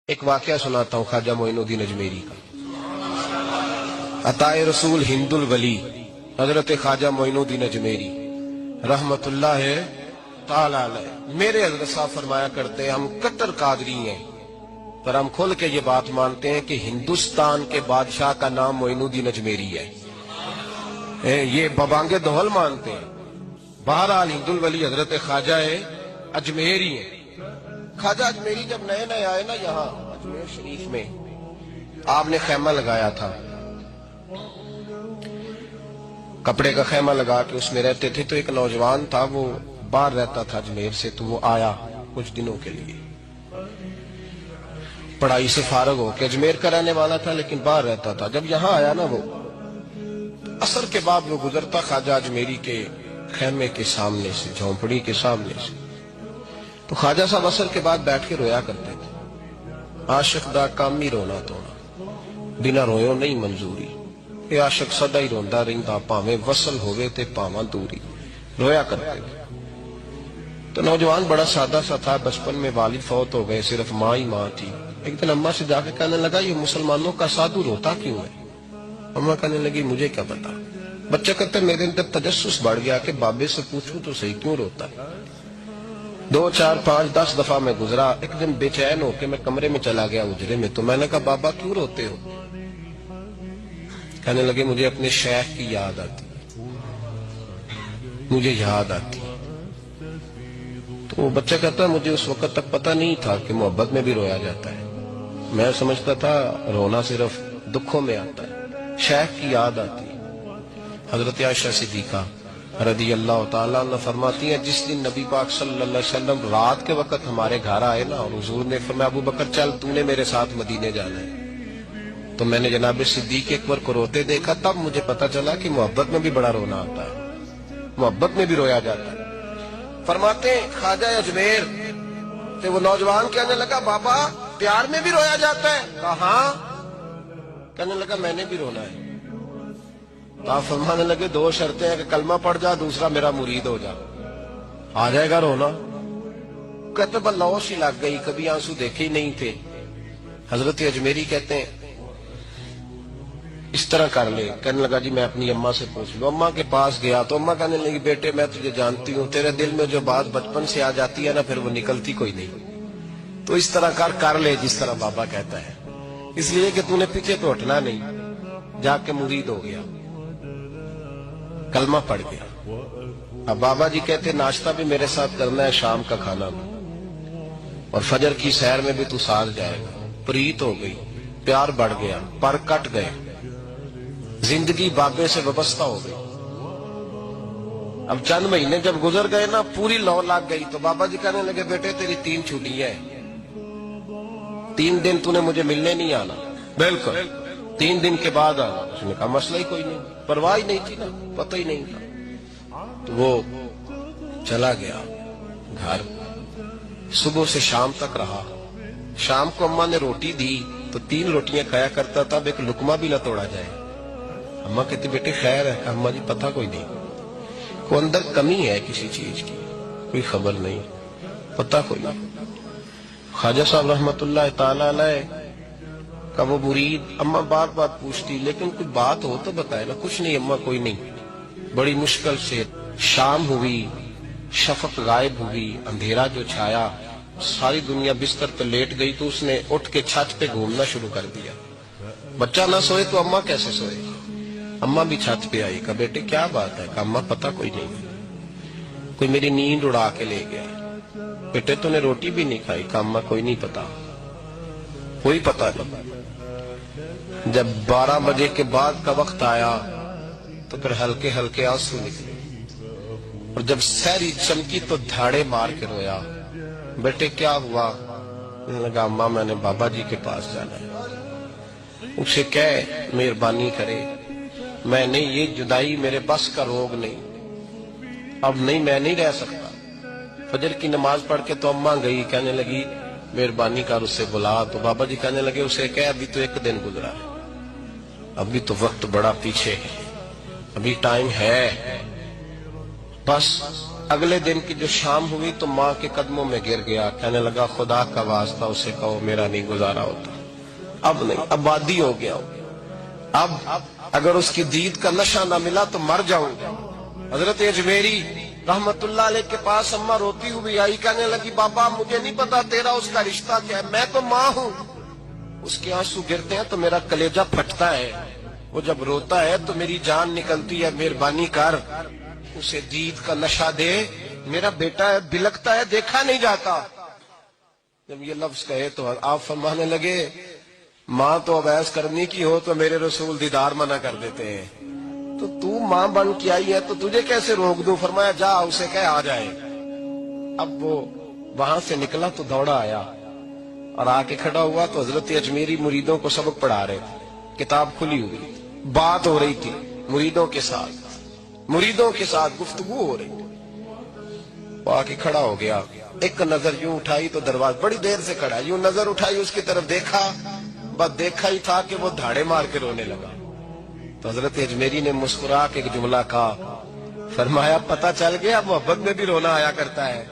ایک واقعہ سناتا ہوں خواجہ معین الدین اجمیری کا۔ عطائے رسول ہند الولی حضرت خواجہ معین الدین اجمیری رحمت اللہ تعالی علیہ، میرے حضرت صاحب فرمایا کرتے ہیں ہم کٹر قادری ہیں، پر ہم کھل کے یہ بات مانتے ہیں کہ ہندوستان کے بادشاہ کا نام معین الدین اجمیری ہے۔ یہ ببانگ دہل مانتے ہیں۔ بہرحال ہند الولی حضرت خواجہ اجمیری ہیں۔ خواجہ اجمیری جب نئے نئے آئے نا یہاں اجمیر شریف میں، آپ نے خیمہ لگایا تھا، کپڑے کا خیمہ لگا کے اس میں رہتے تھے۔ تو ایک نوجوان تھا، وہ باہر رہتا تھا اجمیر سے، تو وہ آیا کچھ دنوں کے لیے، پڑھائی سے فارغ ہو کے، اجمیر کا رہنے والا تھا لیکن باہر رہتا تھا۔ جب یہاں آیا نا، وہ عصر کے بعد وہ گزرتا خواجہ اجمیری کے خیمے کے سامنے سے، جھونپڑی کے سامنے سے، تو خواجہ صاحب عصر کے بعد بیٹھ کے رویا کرتے تھے۔ عاشق دا کام ہی رونا تونا، بنا رویوں نہیں منظوری، اے عاشق سدا ہی روندا رہندا، پاویں وصل ہوئے تے پاواں دوری، رویا کرتے تھے۔ تو نوجوان بڑا سادہ سا تھا، بچپن میں والد فوت ہو گئے، صرف ماں ہی ماں تھی۔ ایک دن اماں سے جا کے کہنے لگا یہ مسلمانوں کا سادھو روتا کیوں ہے؟ اماں کہنے لگی مجھے کیا پتا۔ بچہ کہتے میرے اندر تجسس بڑھ گیا کہ بابے سے پوچھوں تو صحیح کیوں روتا ہے۔ 2 4 5 10 دفعہ میں گزرا، ایک دن بے چین ہو کے میں کمرے میں چلا گیا اجرے میں، تو میں نے کہا بابا کیوں روتے ہو؟ کہنے لگے مجھے اپنے شیخ کی یاد آتی، مجھے یاد آتی۔ تو وہ بچہ کہتا ہے مجھے اس وقت تک پتہ نہیں تھا کہ محبت میں بھی رویا جاتا ہے، میں سمجھتا تھا رونا صرف دکھوں میں آتا ہے، شیخ کی یاد آتی ہے۔ حضرت عائشہ صدیقہ رضی اللہ تعالیٰ عنہ فرماتی ہیں جس دن نبی پاک صلی اللہ علیہ وسلم رات کے وقت ہمارے گھر آئے نا، اور حضور نے فرمایا ابو بکر چل تو نے میرے ساتھ مدینے جانا ہے، تو میں نے جناب صدیق اکبر کو روتے دیکھا، تب مجھے پتا چلا کہ محبت میں بھی بڑا رونا آتا ہے، محبت میں بھی رویا جاتا ہے۔ فرماتے ہیں خواجہ اجمیر کہ وہ نوجوان کہنے لگا بابا پیار میں بھی رویا جاتا ہے؟ کہا ہاں۔ کہنے لگا میں نے بھی رونا ہے۔ تو آپ فرمانے لگے 2 شرطیں ہیں کہ کلمہ پڑھ جا، دوسرا میرا مرید ہو جا، آ جائے گا رونا؟ کہتے بس لوش ہی لگ گئی، کبھی آنسو دیکھے ہی نہیں تھے۔ حضرت اجمیری کہتے ہیں اس طرح کر لے۔ کہنے لگا جی میں اپنی اماں سے پوچھ لوں۔ اماں کے پاس گیا تو اماں کہنے لگی بیٹے میں تجھے جانتی ہوں، تیرے دل میں جو بات بچپن سے آ جاتی ہے نا پھر وہ نکلتی کوئی نہیں، تو اس طرح کر لے جس طرح بابا کہتا ہے، اس لیے کہ تو نے پیچھے تو ہٹنا نہیں۔ جا کے مرید ہو گیا، کلمہ پڑھ گیا۔ اب بابا جی کہتے ناشتہ بھی میرے ساتھ کرنا ہے، شام کا کھانا بھی، اور فجر کی سیر میں بھی تو ساتھ جائے گا۔ پریت ہو گئی، پیار بڑھ گیا، پر کٹ گئے، زندگی بابے سے وابستہ ہو گئی۔ اب چند مہینے جب گزر گئے نا، پوری لو لگ گئی، تو بابا جی کہنے لگے بیٹے تیری 3 چھٹیاں ہیں، 3 دن تو نے مجھے ملنے نہیں آنا، بالکل 3 دن کے بعد آنا۔ اس نے کہا مسئلہ ہی کوئی نہیں، پرواہ ہی نہیں تھی نا، پتہ ہی نہیں تھا۔ تو وہ چلا گیا گھر، صبح سے شام تک رہا۔ شام کو اماں نے روٹی دی تو 3 روٹیاں کھایا کرتا تھا، اب ایک لقمہ بھی نہ توڑا جائے۔ اماں کہتی بیٹے خیر ہے؟ کہ اماں جی پتہ کوئی نہیں، کوئی اندر کمی ہے کسی چیز کی، کوئی خبر نہیں، پتہ کوئی نہیں۔ خواجہ صاحب رحمت اللہ تعالی علیہ کا وہ مرید، اماں بار بار پوچھتی لیکن کوئی بات ہو تو بتائے نا۔ کچھ نہیں اماں کوئی نہیں۔ بڑی مشکل سے شام ہوئی، شفق غائب ہوئی، اندھیرا جو چھایا، ساری دنیا بستر پہ لیٹ گئی، تو اس نے اٹھ کے چھت پہ گھومنا شروع کر دیا۔ بچہ نہ سوئے تو اماں کیسے سوئے؟ اماں بھی چھت پہ آئی، کہا بیٹے کیا بات ہے؟ کہا اماں پتہ کوئی نہیں، کوئی میری نیند اڑا کے لے گیا۔ بیٹے تو نے روٹی بھی نہیں کھائی؟ کہا اماں کوئی نہیں پتا، کوئی پتہ نہیں۔ جب 12 بجے کے بعد کا وقت آیا تو پھر ہلکے ہلکے آنسو نکلے، اور جب سحری چمکی تو دھاڑے مار کے رویا۔ بیٹے کیا ہوا؟ کہنے لگا اماں میں نے بابا جی کے پاس جانا ہے، اسے کہہ مہربانی کرے، میں نے یہ جدائی میرے بس کا روگ نہیں، اب نہیں میں نہیں رہ سکتا۔ فجر کی نماز پڑھ کے تو اماں گئی، کہنے لگی مہربانی کر اسے بلا۔ تو بابا جی کہنے لگے اسے کہہ ابھی تو 1 دن گزرا ہے، ابھی تو وقت بڑا پیچھے ہے، ابھی ٹائم ہے، بس اگلے دن کی جو شام ہوئی تو ماں کے قدموں میں گر گیا، کہنے لگا خدا کا واسطہ اسے کہو میرا نہیں گزارا ہوتا، اب نہیں، اب عادی ہو گیا، اب اگر اس کی دید کا نشہ نہ ملا تو مر جاؤں گا۔ حضرت اجمیری رحمت اللہ علیہ کے پاس اماں روتی ہوئی آئی، کہنے لگی بابا مجھے نہیں پتا تیرا اس کا رشتہ کیا ہے، میں تو ماں ہوں۔ اس کے آنسو گرتے ہیں تو میرا کلیجہ پھٹتا ہے، وہ جب روتا ہے تو میری جان نکلتی ہے، مہربانی کر اسے دید کا نشہ دے، میرا بیٹا ہے بلکتا ہے دیکھا نہیں جاتا۔ جب یہ لفظ کہے تو آپ فرمانے لگے ماں تو اب ایس کرنی کی ہو تو میرے رسول دیدار منع کر دیتے ہیں، تو ماں بن کے آئی ہے تو تجھے کیسے روک دوں؟ فرمایا جا اسے کہہ آ جائے۔ اب وہ وہاں سے نکلا تو دوڑا آیا اور آ کے کھڑا ہوا تو حضرت اجمیری مریدوں کو سبق پڑھا رہے تھے، کتاب کھلی ہوئی، بات ہو رہی تھی مریدوں کے ساتھ گفتگو ہو رہی تھی۔ وہ آ کے کھڑا ہو گیا، ایک نظر یوں اٹھائی تو دروازہ، بڑی دیر سے کھڑا، یوں نظر اٹھائی اس کی طرف دیکھا، بس دیکھا ہی تھا کہ وہ دھاڑے مار کے رونے لگا۔ تو حضرت اجمیری نے مسکرا کے ایک جملہ کہا، فرمایا پتہ چل گیا محبت میں بھی رونا آیا کرتا ہے،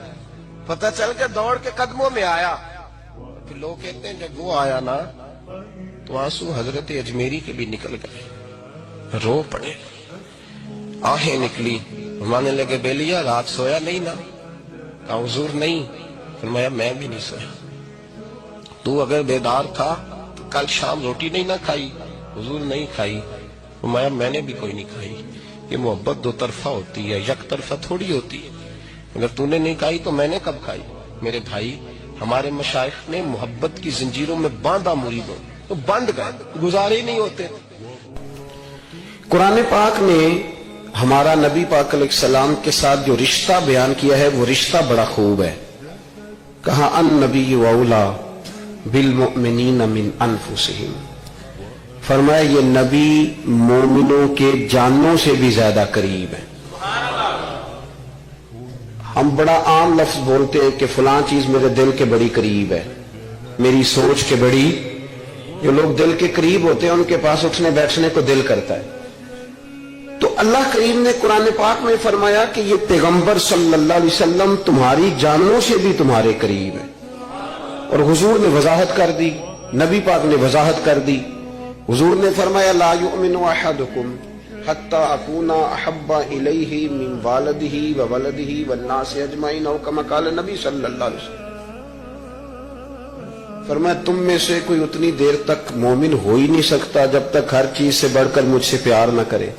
پتہ چل کے دوڑ کے قدموں میں آیا۔ پھر لوگ کہتے ہیں جب وہ آیا نا تو آنسو حضرت اجمیری کے بھی نکل گئے، رو پڑے، آہیں نکلی، فرمانے لگے بیلیا رات سویا نہیں نا؟ کہا حضور نہیں۔ فرمایا میں بھی نہیں سویا۔ تو اگر بیدار تھا تو کل شام روٹی نہیں نہ کھائی؟ حضور نہیں کھائی۔ فرمایا میں نے بھی کوئی نہیں کھائی۔ یہ محبت دو طرفہ ہوتی ہے، یک طرفہ تھوڑی ہوتی ہے، اگر تو نے نہیں کھائی تو میں نے کب کھائی؟ میرے بھائی ہمارے مشائخ نے محبت کی زنجیروں میں باندھا مریدوں تو بند گئے، گزارے ہی نہیں ہوتے۔ قرآن پاک نے ہمارا نبی پاک علیہ السلام کے ساتھ جو رشتہ بیان کیا ہے وہ رشتہ بڑا خوب ہے۔ کہا النبی اولا بالمؤمنین من انفسہم، فرمایا یہ نبی مومنوں کے جانوں سے بھی زیادہ قریب ہے۔ ہم بڑا عام لفظ بولتے ہیں کہ فلاں چیز میرے دل کے بڑی قریب ہے، میری سوچ کے بڑی، جو لوگ دل کے قریب ہوتے ہیں ان کے پاس اٹھنے بیٹھنے کو دل کرتا ہے۔ تو اللہ کریم نے قرآن پاک میں فرمایا کہ یہ پیغمبر صلی اللہ علیہ وسلم تمہاری جانوں سے بھی تمہارے قریب ہے، اور حضور نے وضاحت کر دی، نبی پاک نے وضاحت کر دی۔ حضور نے فرمایا لا یؤمن احدکم حتی اکون احب الیہ من والدہ وولدہ والناس اجمعین، او کما قال نبی صلی اللہ علیہ وسلم۔ فرمایا تم میں سے کوئی اتنی دیر تک مومن ہو ہی نہیں سکتا جب تک ہر چیز سے بڑھ کر مجھ سے پیار نہ کرے۔